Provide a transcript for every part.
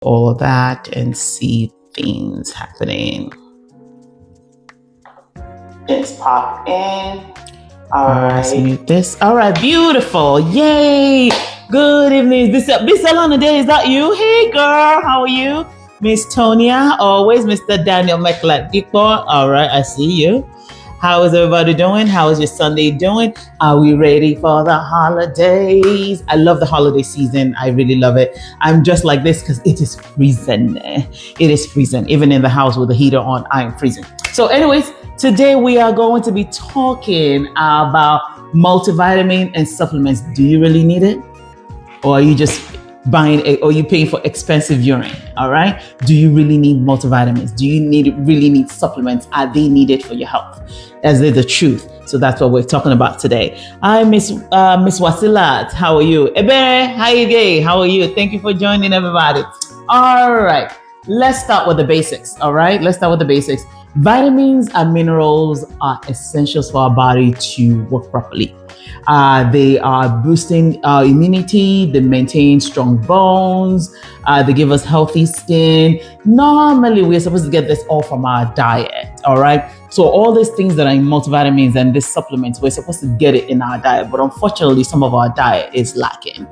all of that and see things happening. Let's pop in. All right. Let's mute this. All right, beautiful. Yay. Good evening. This Alana Day, is that you? Hey girl, how are you? Miss Tonia, always Mr. Daniel McLeod. All right, I see you. How is everybody doing? How is your Sunday doing? Are we ready for the holidays? I love the holiday season. I really love it. I'm just like this because it is freezing. It is freezing. Even in the house with the heater on, I am freezing. So anyways, today we are going to be talking about multivitamin and supplements. Do you really need it? Or are you just buying it, or you paying for expensive urine? All right. Do you really need multivitamins? Do you really need supplements? Are they needed for your health? Is it the truth? So that's what we're talking about today. Hi, Miss Wasilat. How are you? Ebere, how are you doing? How are you? Thank you for joining, everybody. All right. Let's start with the basics. All right. Let's start with the basics. Vitamins and minerals are essentials for our body to work properly. They are boosting our immunity. They maintain strong bones. They give us healthy skin. Normally, we're supposed to get this all from our diet. All right. So all these things that are in multivitamins and these supplements, we're supposed to get it in our diet. But unfortunately, some of our diet is lacking.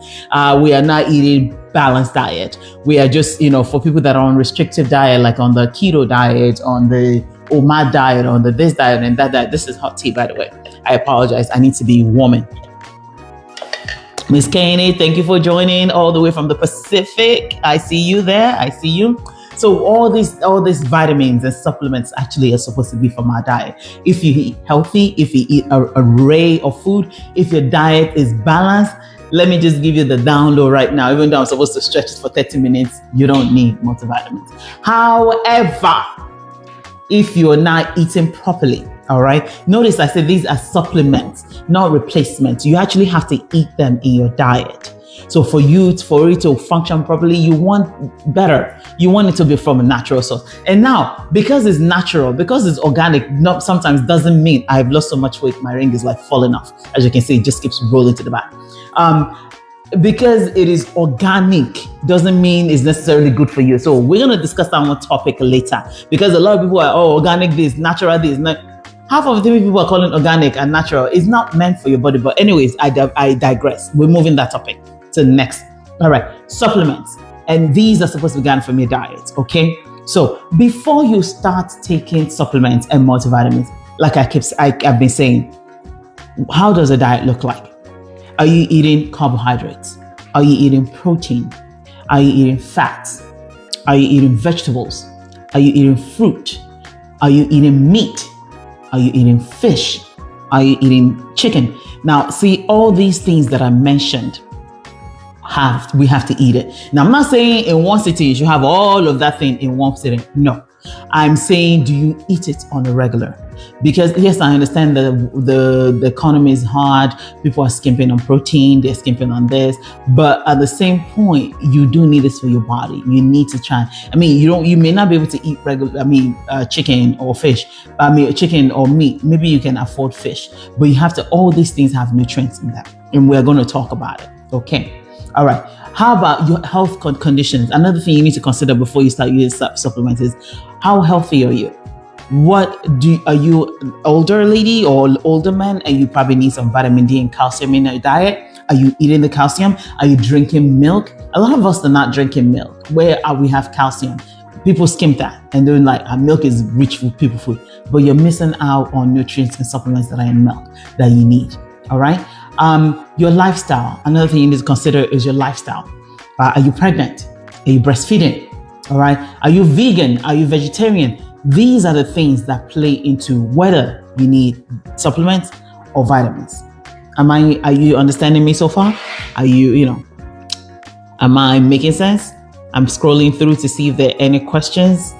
We are not eating balanced diet. We are just, for people that are on restrictive diet, like on the keto diet, on the OMAD diet, on the this diet and that diet. This is hot tea, by the way. I apologize. I need to be warming. Miss Kaney, thank you for joining all the way from the Pacific. I see you there. I see you. So all these vitamins and supplements actually are supposed to be from our diet. If you eat healthy, if you eat an array of food, if your diet is balanced, let me just give you the download right now. Even though I'm supposed to stretch it for 30 minutes, you don't need multivitamins. However, if you're not eating properly, all right, notice I said these are supplements, not replacements. You actually have to eat them in your diet. So for it to function properly, you want better. You want it to be from a natural source. And now, because it's natural, because it's organic, sometimes doesn't mean I've lost so much weight, my ring is like falling off. As you can see, it just keeps rolling to the back. Because it is organic doesn't mean it's necessarily good for you. So we're going to discuss that one topic later, because a lot of people are, organic this, natural this. Half of the people are calling organic and natural. It's not meant for your body. But anyways, I digress. We're moving that topic to the next. All right, supplements. And these are supposed to be gotten from your diet, okay? So before you start taking supplements and multivitamins, like I've been saying, how does a diet look like? Are you eating carbohydrates? Are you eating protein? Are you eating fats? Are you eating vegetables? Are you eating fruit? Are you eating meat? Are you eating fish? Are you eating chicken? Now, see, all these things that I mentioned, we have to eat it. Now, I'm not saying in one sitting you should have all of that thing in one sitting. No, I'm saying, do you eat it on a regular? Because yes, I understand the economy is hard. People are skimping on protein, they're skimping on this, but at the same point, you do need this for your body. You need to try. You may not be able to eat regular. Chicken or fish. Chicken or meat. Maybe you can afford fish, but you have to. All these things have nutrients in them, and we're going to talk about it. Okay. All right. How about your health conditions? Another thing you need to consider before you start using supplements is, how healthy are you? Are you an older lady or older man, and you probably need some vitamin D and calcium in your diet? Are you eating the calcium? Are you drinking milk? A lot of us are not drinking milk. Where we have calcium, people skim that and they're like, milk is rich for people food, but you're missing out on nutrients and supplements that are in milk that you need. All right. Your lifestyle. Another thing you need to consider is your lifestyle. Are you pregnant? Are you breastfeeding? All right. Are you vegan? Are you vegetarian? These are the things that play into whether you need supplements or vitamins. Are you understanding me so far? Am I making sense? I'm scrolling through to see if there are any questions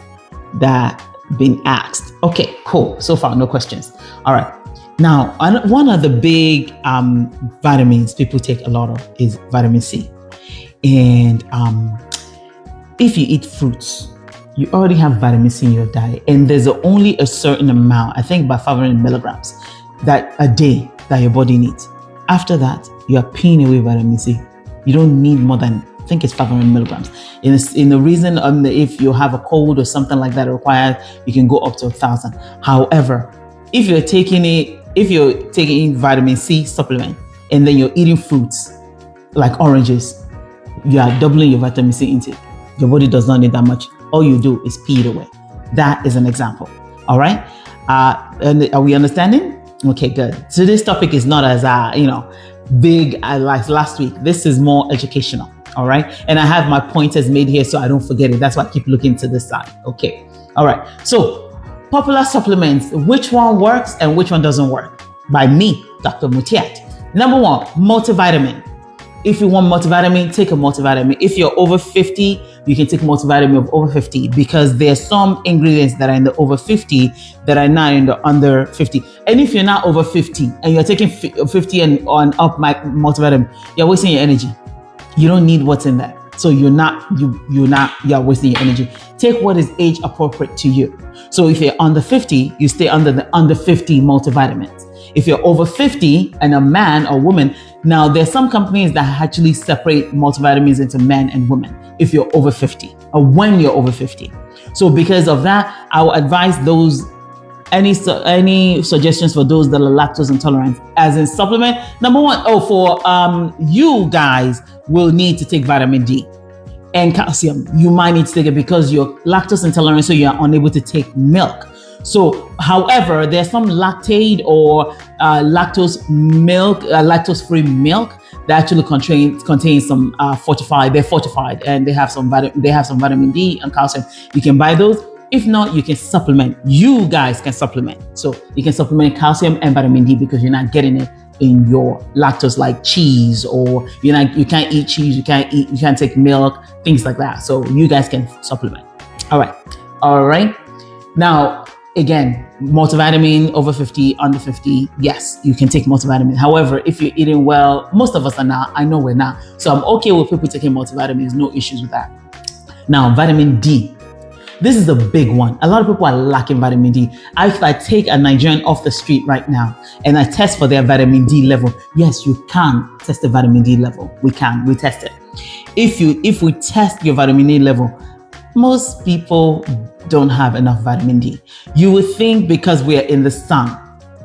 that been asked. Okay, cool. So far, no questions. All right. Now, one of the big vitamins people take a lot of is vitamin C. And if you eat fruits, you already have vitamin C in your diet. And there's only a certain amount, I think about 500 milligrams that a day that your body needs. After that, you are peeing away vitamin C. You don't need more than think it's 500 milligrams. In the reason, if you have a cold or something like that required, you can go up to 1,000. However, if you're taking vitamin C supplement and then you're eating fruits like oranges, you are doubling your vitamin C intake. Your body does not need that much. All you do is pee it away. That is an example. All right. And are we understanding? Okay, good. So this topic is not as big like last week. This is more educational. All right. And I have my pointers made here so I don't forget it. That's why I keep looking to this side. Okay. All right. So popular supplements, which one works and which one doesn't work? By me, Dr. Mutiat. Number one, multivitamin. If you want multivitamin, take a multivitamin. If you're over 50, you can take multivitamin of over 50 because there's some ingredients that are in the over 50 that are not in the under 50. And if you're not over 50 and you're taking 50 and on up multivitamin, you're wasting your energy. You don't need what's in there. So you're wasting your energy. Take what is age appropriate to you. So if you're under 50, you stay under the under 50 multivitamins. If you're over 50 and a man or woman, now there's some companies that actually separate multivitamins into men and women if you're over 50 or when you're over 50. So because of that, I will advise those, any suggestions for those that are lactose intolerant as in supplement. Number one, for you guys will need to take vitamin D and calcium. You might need to take it because you're lactose intolerant, so you're unable to take milk. So, however, there's some lactate or lactose-free milk that actually contains some fortified. They're fortified and they have some vitamin D and calcium. You can buy those. If not, you can supplement. You guys can supplement. So you can supplement calcium and vitamin D because you're not getting it in your lactose, like cheese, or you can't eat cheese, you can't take milk, things like that. So you guys can supplement. All right. Now, again, multivitamin over 50, under 50, yes, you can take multivitamin. However, if you're eating well, most of us are not. I know we're not. So I'm okay with people taking multivitamins, no issues with that. Now, vitamin D. This is a big one. A lot of people are lacking vitamin D. If I take a Nigerian off the street right now and I test for their vitamin D level, yes, you can test the vitamin D level. We test it. If we test your vitamin D level, most people don't have enough vitamin D. You would think because we are in the sun,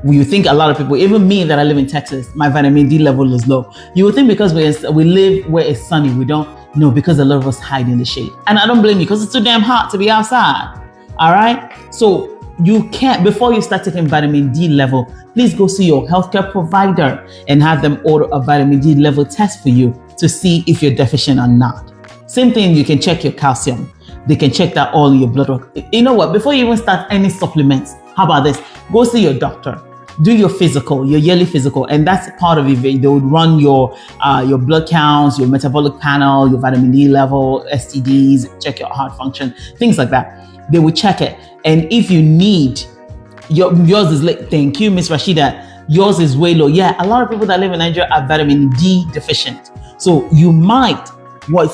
you think a lot of people, even me that I live in Texas, my vitamin D level is low. You would think because we live where it's sunny, we don't. No, because a lot of us hide in the shade. And I don't blame you because it's too damn hot to be outside. All right. So you can't, before you start taking vitamin D level, please go see your healthcare provider and have them order a vitamin D level test for you to see if you're deficient or not. Same thing, you can check your calcium. They can check that all in your blood work. You know what? Before you even start any supplements, how about this? Go see your doctor. Do your physical, your yearly physical, and that's part of it. They would run your blood counts, your metabolic panel, your vitamin D level, STDs, check your heart function, things like that. They will check it, and if you need, yours is late. Thank you, Miss Rashida. Yours is way low. Yeah, a lot of people that live in Nigeria are vitamin D deficient. So you might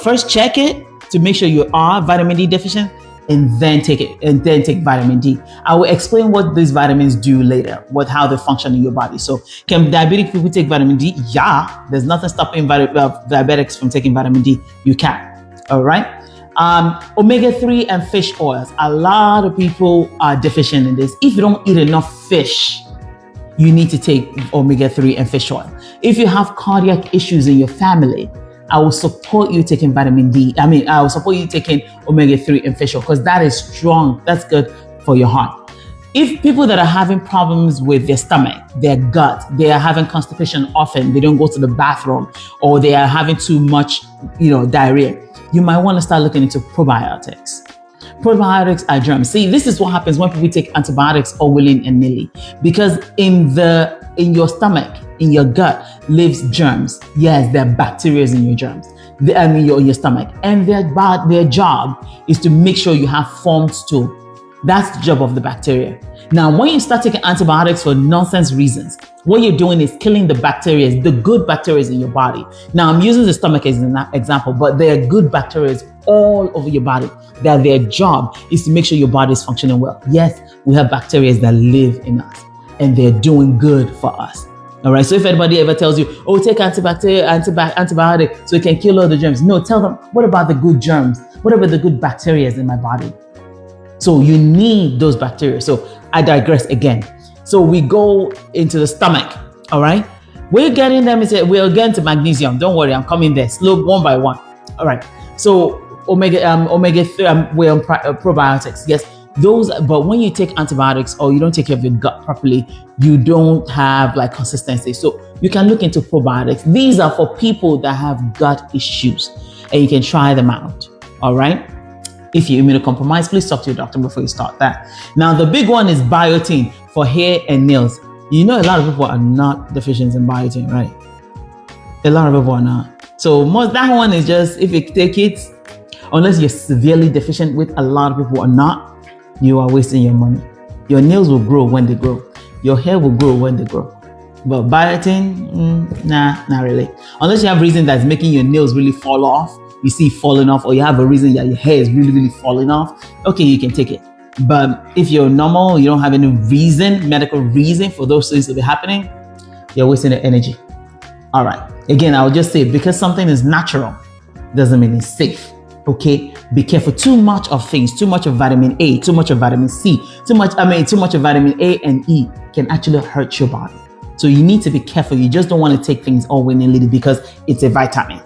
first check it to make sure you are vitamin D deficient, and then take vitamin D. I will explain what these vitamins do later, how they function in your body. So can diabetic people take vitamin D? Yeah, there's nothing stopping diabetics from taking vitamin D. You can, all right? Omega-3 and fish oils. A lot of people are deficient in this. If you don't eat enough fish, you need to take omega-3 and fish oil. If you have cardiac issues in your family, I will support you taking vitamin D. I will support you taking omega-3 and fish oil because that is strong. That's good for your heart. If people that are having problems with their stomach, their gut, they are having constipation often, they don't go to the bathroom, or they are having too much, diarrhea, you might want to start looking into probiotics. Probiotics are germs. See, this is what happens when people take antibiotics all willing and nilly, because in your stomach, in your gut lives germs. Yes, there are bacteria in your germs. Your stomach, and their job is to make sure you have formed stool. That's the job of the bacteria. Now, when you start taking antibiotics for nonsense reasons, what you're doing is killing the bacteria, the good bacteria in your body. Now, I'm using the stomach as an example, but there are good bacteria all over your body. That their job is to make sure your body is functioning well. Yes, we have bacteria that live in us, and they're doing good for us. All right. So if anybody ever tells you, oh, take antibiotic so it can kill all the germs. No, tell them, what about the good germs? What about the good bacteria in my body? So you need those bacteria. So I digress again. So we go into the stomach. All right. We're getting them. We're getting to magnesium. Don't worry. I'm coming there. Slow, one by one. All right. So omega 3, we're on probiotics. Yes. Those, but when you take antibiotics or you don't take care of your gut properly, you don't have like consistency. So you can look into probiotics. These are for people that have gut issues, and you can try them out. All right. If you're immunocompromised, please talk to your doctor before you start that. Now, the big one is biotin for hair and nails. You know, a lot of people are not deficient in biotin, right? A lot of people are not. So that one is just, if you take it, unless you're severely deficient, with a lot of people are not, you are wasting your money. Your nails will grow when they grow. Your hair will grow when they grow. But biotin, nah, not really. Unless you have a reason that's making your nails really fall off, you see falling off, or you have a reason that your hair is really, really falling off, okay, you can take it. But if you're normal, you don't have any reason, medical reason for those things to be happening, you're wasting the energy. All right. Again, I would just say, because something is natural doesn't mean it's safe. Okay, be careful. Too much of things, too much of vitamin A, too much of vitamin C, too much of vitamin A and E can actually hurt your body. So you need to be careful. You just don't want to take things all willy-nilly because it's a vitamin.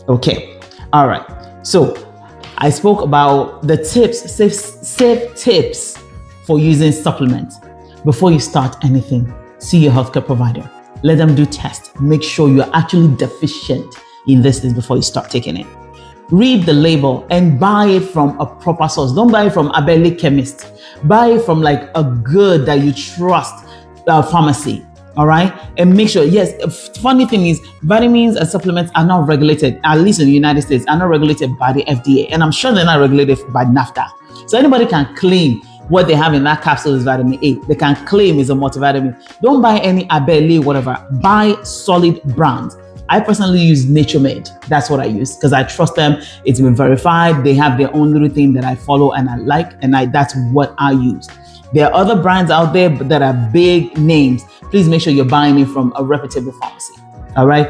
Okay, all right. So I spoke about the tips, safe tips for using supplements. Before you start anything, see your healthcare provider. Let them do tests. Make sure you're actually deficient in this thing before you start taking it. Read the label and buy it from a proper source. Don't buy it from a belly chemist. Buy it from like a good that you trust pharmacy. All right. And make sure, yes, funny thing is vitamins and supplements are not regulated, at least in the United States, are not regulated by the FDA. And I'm sure they're not regulated by NAFTA. So anybody can claim what they have in that capsule is vitamin A. They can claim it's a multivitamin. Don't buy any Abeli, whatever. Buy solid brands. I personally use Nature Made. That's what I use because I trust them. It's been verified. They have their own little thing that I follow and I like, and that's what I use. There are other brands out there that are big names. Please make sure you're buying it from a reputable pharmacy. All right.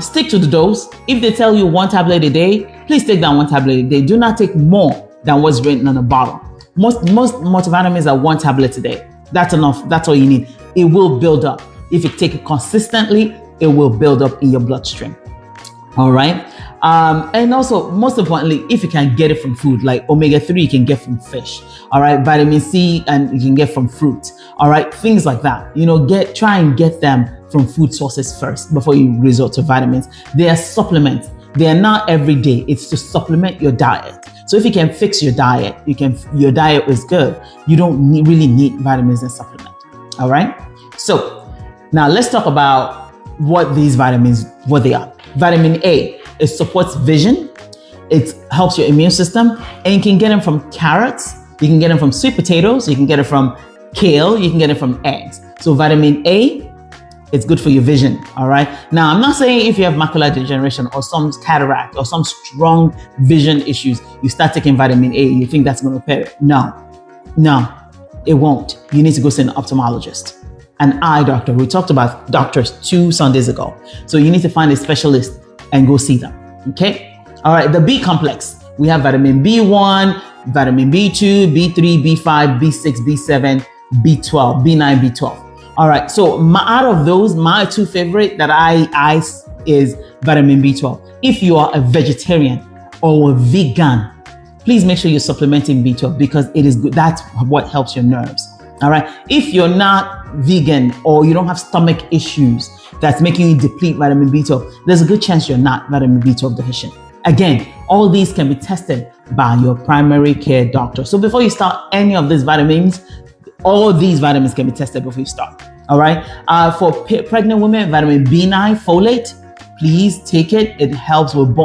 Stick to the dose. If they tell you 1 tablet a day, please take down 1 tablet a day. Do not take more than what's written on the bottle. Most multivitamins are 1 tablet a day. That's enough. That's all you need. It will build up. If you take it consistently, it will build up in your bloodstream. All right. And also, most importantly, if you can get it from food, like omega 3, you can get from fish. All right. Vitamin C, and you can get from fruit. All right. Things like that. Try and get them from food sources first before you resort to vitamins. They are supplements. They are not every day. It's to supplement your diet. So if you can fix your diet, your diet is good. You don't really need vitamins and supplements. All right. So now let's talk about what these vitamins, what they are. Vitamin A, it supports vision. It helps your immune system, and you can get them from carrots. You can get them from sweet potatoes. You can get it from kale. You can get it from eggs. So vitamin A, it's good for your vision. All right. Now, I'm not saying if you have macular degeneration or some cataract or some strong vision issues, you start taking vitamin A, you think that's going to repair it. No, it won't. You need to go see an ophthalmologist, an eye doctor. We talked about doctors 2 Sundays ago. So you need to find a specialist and go see them. Okay. All right. The B complex, we have vitamin B1, vitamin B2, B3, B5, B6, B7, B12, B9, B12. All right. So out of those, my 2 favorite that I is vitamin B12. If you are a vegetarian or a vegan, please make sure you're supplementing B12 because it is good. That's what helps your nerves. All right. If you're not vegan or you don't have stomach issues that's making you deplete vitamin B12, there's a good chance you're not vitamin B12 deficient. Again, all these can be tested by your primary care doctor. So before you start any of these vitamins, all these vitamins can be tested before you start. All right. For pregnant women, vitamin B9, folate, please take it. It helps with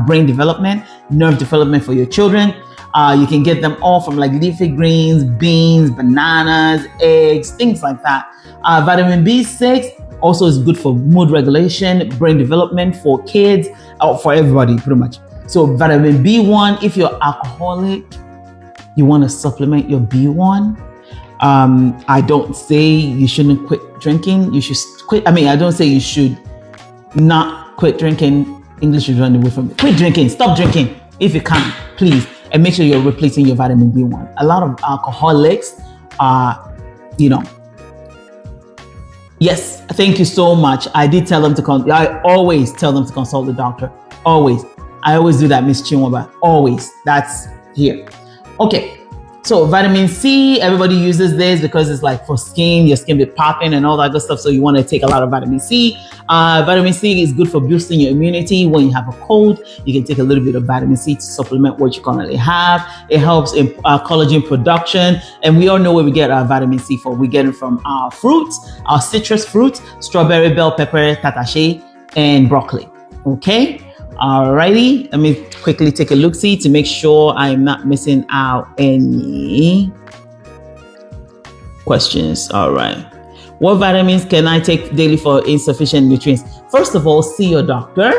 brain development, nerve development for your children. You can get them all from like leafy greens, beans, bananas, eggs, things like that. Vitamin B6 also is good for mood regulation, brain development for kids, for everybody pretty much. So vitamin B1, if you're alcoholic, you want to supplement your B1. I don't say you shouldn't quit drinking. You should quit. I mean, I don't say you should not quit drinking. English is running away from me. Quit drinking. Stop drinking if you can, please. And make sure you're replacing your vitamin B1. A lot of alcoholics are, yes, thank you so much. I did tell them to I always tell them to consult the doctor. Always. I always do that, Miss Chinwaba. Always. That's here. Okay. So vitamin C, everybody uses this because it's like for skin, your skin be popping and all that good stuff. So you want to take a lot of vitamin C. Vitamin C is good for boosting your immunity. When you have a cold, you can take a little bit of vitamin C to supplement what you currently have. It helps in collagen production. And we all know where we get our vitamin C from. We get it from our fruits, our citrus fruits, strawberry, bell pepper, tatache, and broccoli. Okay. Alrighty, let me quickly take a look-see to make sure I'm not missing out any questions. All right. What vitamins can I take daily for insufficient nutrients? First of all, see your doctor.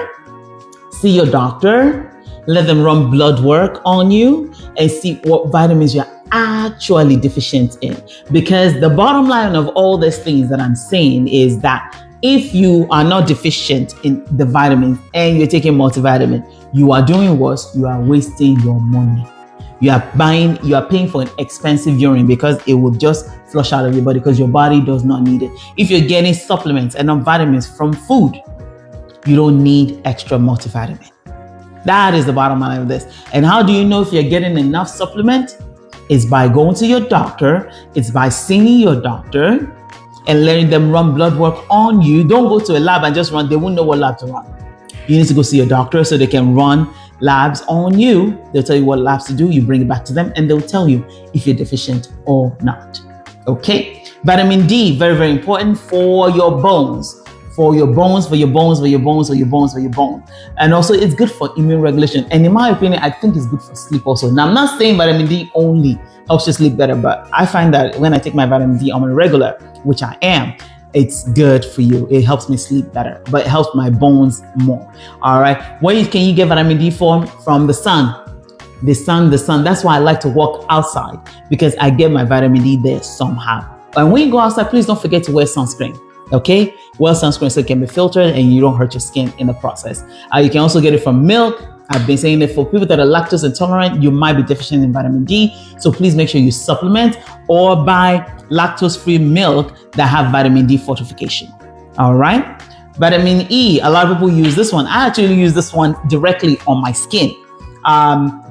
See your doctor. Let them run blood work on you and see what vitamins you're actually deficient in. Because the bottom line of all these things that I'm saying is that if you are not deficient in the vitamins and you're taking multivitamin, you are doing worse. You are wasting your money. You are paying for an expensive urine because it will just flush out of your body because your body does not need it. If you're getting supplements and not vitamins from food, you don't need extra multivitamin. That is the bottom line of this. And how do you know if you're getting enough supplement? It's by going to your doctor. It's by seeing your doctor and letting them run blood work on you. Don't go to a lab and just run. They won't know what lab to run. You need to go see your doctor so they can run labs on you. They'll tell you what labs to do. You bring it back to them and they'll tell you if you're deficient or not. Okay. Vitamin D, very, very important for your bones. For your bones, for your bones, for your bones, for your bones, for your bones. And also it's good for immune regulation. And in my opinion, I think it's good for sleep also. Now, I'm not saying vitamin D only helps you sleep better, but I find that when I take my vitamin D on a regular, which I am, it's good for you. It helps me sleep better, but it helps my bones more. All right. Where can you get vitamin D from? From the sun. The sun. That's why I like to walk outside because I get my vitamin D there somehow. And when you go outside, please don't forget to wear sunscreen. Okay, well, sunscreen so it can be filtered and you don't hurt your skin in the process. You can also get it from milk. I've been saying that for people that are lactose intolerant, you might be deficient in vitamin D. So please make sure you supplement or buy lactose-free milk that have vitamin D fortification. All right. Vitamin E, a lot of people use this one. I actually use this one directly on my skin.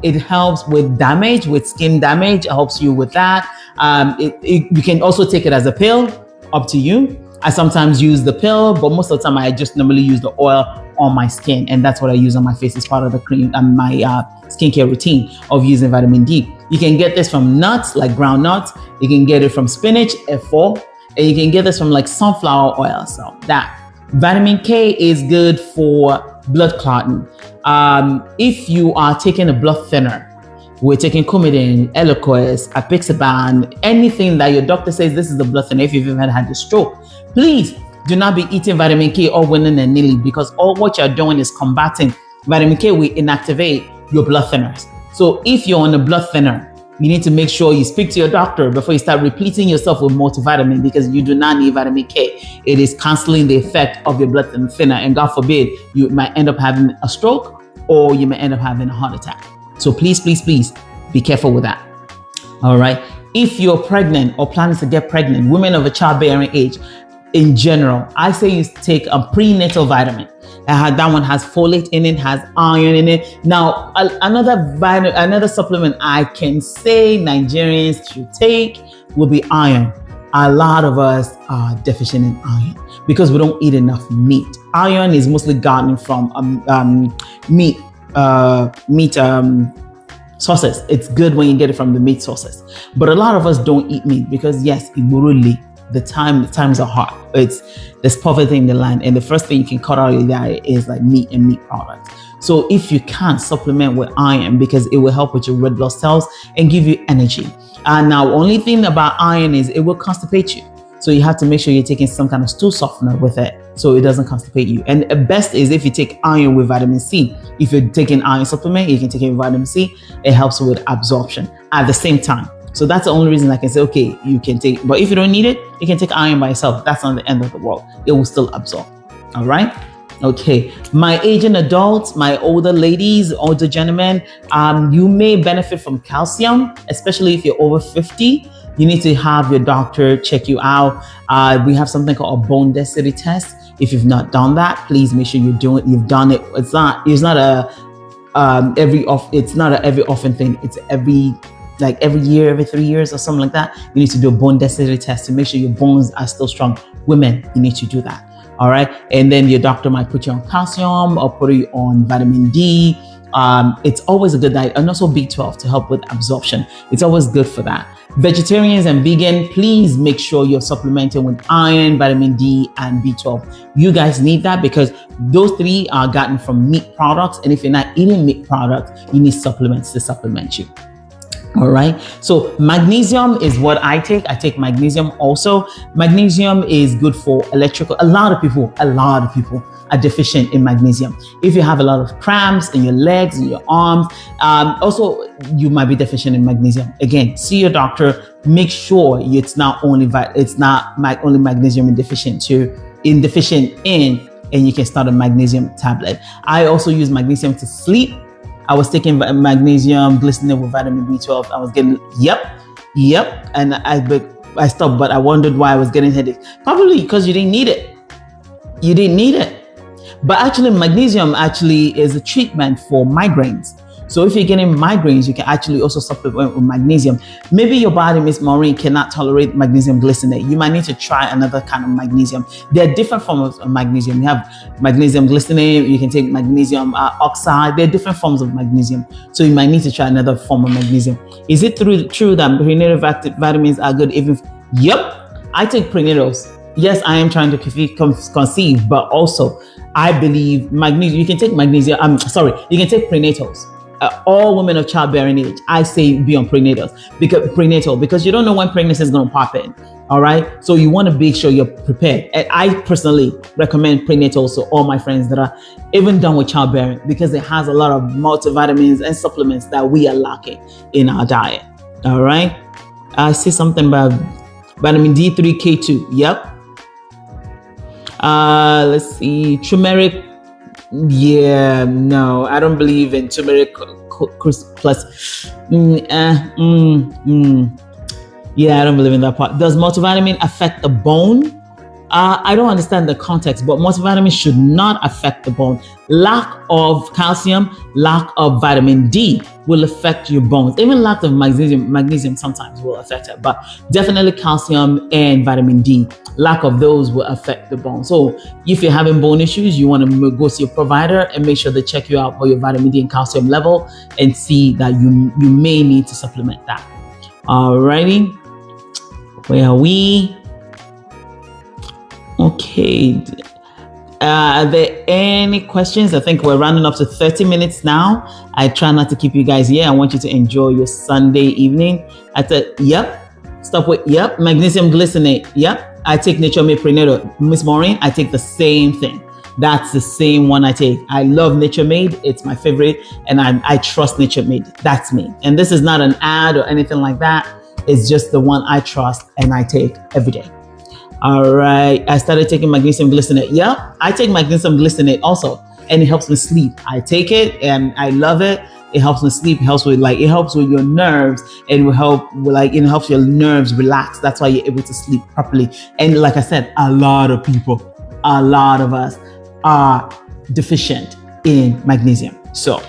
It helps with damage, with skin damage. It helps you with that. You can also take it as a pill, up to you. I sometimes use the pill, but most of the time I just normally use the oil on my skin. And that's what I use on my face as part of the cream and my skincare routine of using vitamin D. You can get this from nuts, like ground nuts. You can get it from spinach, F4, and you can get this from like sunflower oil. So that vitamin K is good for blood clotting. If you are taking a blood thinner, we're taking Coumadin, Eliquis, Apixaban, anything that your doctor says this is the blood thinner. If you've ever had a stroke, please do not be eating vitamin K or winning and nilly because all what you're doing is combating. Vitamin K will inactivate your blood thinners. So if you're on a blood thinner, you need to make sure you speak to your doctor before you start repleting yourself with multivitamin because you do not need vitamin K. It is canceling the effect of your blood thinner, and God forbid, you might end up having a stroke or you may end up having a heart attack. So please, please, please be careful with that. All right. If you're pregnant or planning to get pregnant, women of a childbearing age, in general, I say you take a prenatal vitamin. That one has folate in it, has iron in it. Now, another supplement I can say Nigerians should take will be iron. A lot of us are deficient in iron because we don't eat enough meat. Iron is mostly gotten from meat sources. It's good when you get it from the meat sources. But a lot of us don't eat meat because yes, the times are hard. There's poverty in the land, and the first thing you can cut out of your diet is like meat and meat products. So if you can supplement with iron because it will help with your red blood cells and give you energy. And now only thing about iron is it will constipate you. So you have to make sure you're taking some kind of stool softener with it so it doesn't constipate you. And the best is if you take iron with vitamin C. If you're taking iron supplement, you can take it with vitamin C. It helps with absorption at the same time. So that's the only reason I can say, okay, you can take, but if you don't need it, you can take iron by itself. That's not the end of the world. It will still absorb. All right. Okay. My aging adults, my older ladies, older gentlemen, you may benefit from calcium, especially if you're over 50. You need to have your doctor check you out. We have something called a bone density test. If you've not done that, please make sure you've done it. It's not a every often thing. It's every year, every 3 years or something like that. You need to do a bone density test to make sure your bones are still strong. Women, you need to do that. All right. And then your doctor might put you on calcium or put you on vitamin D. It's always a good diet, and also B12 to help with absorption. It's always good for that. Vegetarians and vegan, please make sure you're supplementing with iron, vitamin D, and B12. You guys need that because those three are gotten from meat products. And if you're not eating meat products, you need supplements to supplement you. All right. So magnesium is what I take. I take magnesium also. Magnesium is good for electrical. A lot of people are deficient in magnesium. If you have a lot of cramps in your legs and your arms, also you might be deficient in magnesium. Again, see your doctor. Make sure it's not only magnesium and deficient in, and you can start a magnesium tablet. I also use magnesium to sleep. I was taking magnesium glycinate with vitamin B12. I was getting, and I stopped, but I wondered why I was getting headaches. Probably because you didn't need it. But actually, magnesium is a treatment for migraines. So if you're getting migraines, you can actually also supplement with magnesium. Maybe your body, Miss Maureen, cannot tolerate magnesium glycinate. You might need to try another kind of magnesium. There are different forms of magnesium. You have magnesium glycinate, you can take magnesium oxide. There are different forms of magnesium. So you might need to try another form of magnesium. Is it true that prenatal vitamins are good even? Yep, I take prenatals. Yes, I am trying to conceive, but also I believe magnesium, you can take magnesium, you can take prenatals. All women of childbearing age, I say be on prenatal because you don't know when pregnancy is going to pop in. All right. So you want to make sure you're prepared. And I personally recommend prenatals to all my friends that are even done with childbearing because it has a lot of multivitamins and supplements that we are lacking in our diet. All right. I see something about vitamin D3, K2. Yep. Let's see. Turmeric. Yeah, no, I don't believe in turmeric plus. Yeah, I don't believe in that part. Does multivitamin affect the bone? I don't understand the context, but multivitamin should not affect the bone. Lack of calcium, lack of vitamin D will affect your bones. Even lack of magnesium sometimes will affect it, but definitely calcium and vitamin D. Lack of those will affect the bone. So if you're having bone issues, you want to go see your provider and make sure they check you out for your vitamin D and calcium level and see that you may need to supplement that. Alrighty, where are we? Okay. Are there any questions? I think we're rounding up to 30 minutes now. I try not to keep you guys here. I want you to enjoy your Sunday evening. I said, magnesium glycinate. Yep. I take Nature Made Prenatal. Miss Maureen, I take the same thing. That's the same one I take. I love Nature Made. It's my favorite. And I trust Nature Made. That's me. And this is not an ad or anything like that. It's just the one I trust and I take every day. All right. I started taking magnesium glycinate. Yeah, I take magnesium glycinate also, and it helps me sleep. I take it and I love it. It helps me sleep. It helps with your nerves, and it helps your nerves relax. That's why you're able to sleep properly. And like I said, a lot of us are deficient in magnesium. So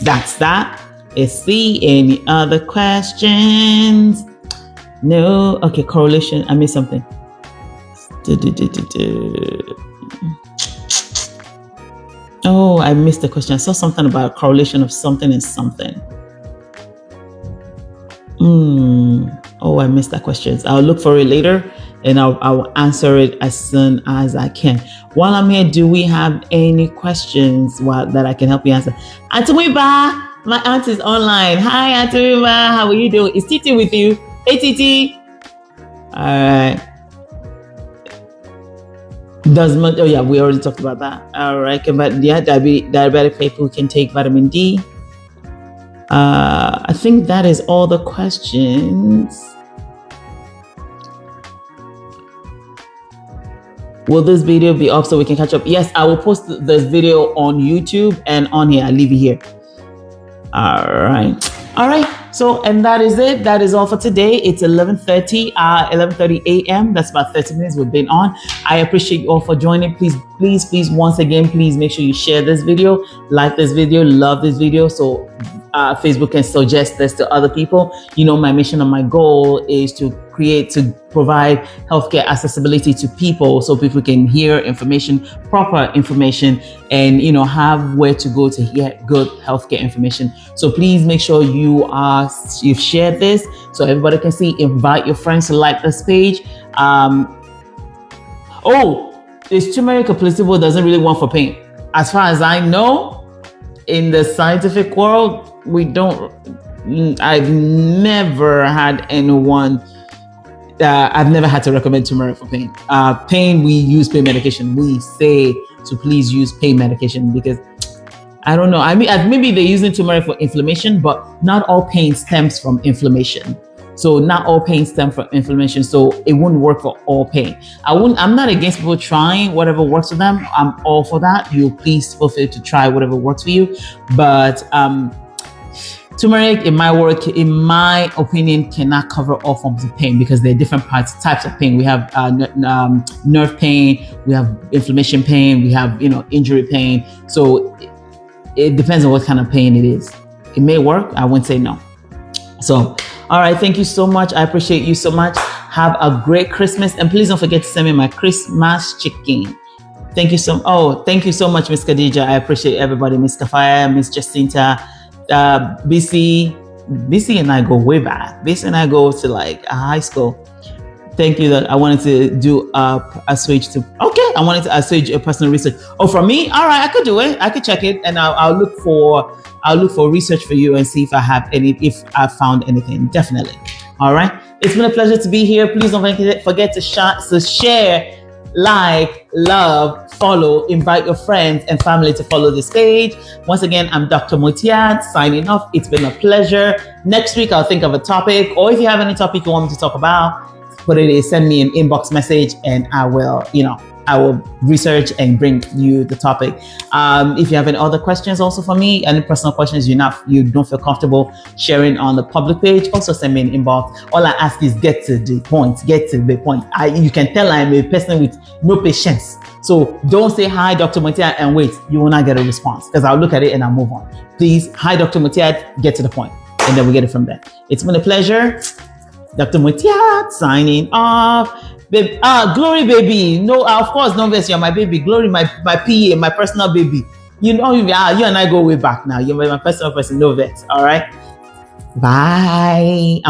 that's that. Let's see, any other questions? No. Okay, correlation. I missed something. Oh, I missed the question. I saw something about correlation of something and something. Oh, I missed that question. I'll look for it later and I'll answer it as soon as I can. While I'm here, do we have any questions that I can help you answer? Auntie Wiba, my aunt is online. Hi, Auntie Wiba. How are you doing? Is Titi with you? Hey, Titi. All right. We already talked about that. All right, but yeah, diabetic people can take vitamin D. I think that is all the questions. Will this video be up so we can catch up? Yes, I will post this video on YouTube and on here. I'll leave it here. All right. So, and that is it. That is all for today. It's 11:30 a.m. That's about 30 minutes we've been on. I appreciate you all for joining. Please, once again, please make sure you share this video, like this video, love this video, so Facebook can suggest this to other people. You know, my mission and my goal is to provide healthcare accessibility to people, so people can hear information, proper information, and have where to go to hear good healthcare information. So please make sure you've shared this so everybody can see. Invite your friends to like this page. Is turmeric a placebo? Doesn't really work for pain, as far as I know. In the scientific world, I've never had anyone. I've never had to recommend turmeric for pain. Pain, we use pain medication. We say to please use pain medication because I don't know. I mean, maybe they're using turmeric for inflammation, but not all pain stems from inflammation. So not all pain stems from inflammation. So it wouldn't work for all pain. I'm not against people trying whatever works for them. I'm all for that. You please feel free to try whatever works for you. But turmeric, in my opinion, cannot cover all forms of pain because there are different types of pain. We have nerve pain, we have inflammation pain, we have injury pain. So it depends on what kind of pain it is. It may work. I wouldn't say no. So, all right. Thank you so much. I appreciate you so much. Have a great Christmas, and please don't forget to send me my Christmas chicken. Thank you so much, Miss Khadija. I appreciate everybody, Miss Kafaya, Miss Jacinta. BC and I go way back. BC and I go to high school. Thank you. That I wanted to do a switch to. Okay, I wanted to switch a personal research. Oh, from me? All right, I could do it. I could check it, and I'll look for research for you and see if I found anything. Definitely. All right. It's been a pleasure to be here. Please don't forget to share, like, love, follow, invite your friends and family to follow this page. Once again, I'm Dr. Mutiat signing off. It's been a pleasure. Next week, I'll think of a topic, or if you have any topic you want me to talk about, send me an inbox message and I will research and bring you the topic. If you have any other questions also for me, any personal questions you don't feel comfortable sharing on the public page, also send me an inbox. All I ask is get to the point. You can tell I'm a person with no patience. So don't say hi, Dr. Mutiat, and wait. You will not get a response because I'll look at it and I'll move on. Please, hi, Dr. Mutiat, get to the point, and then we get it from there. It's been a pleasure. Dr. Mutiat signing off. Glory, baby. No, of course, no, you're my baby. Glory, my PA, my personal baby. You and I go way back now. You're my personal person, no vets. All right. Bye.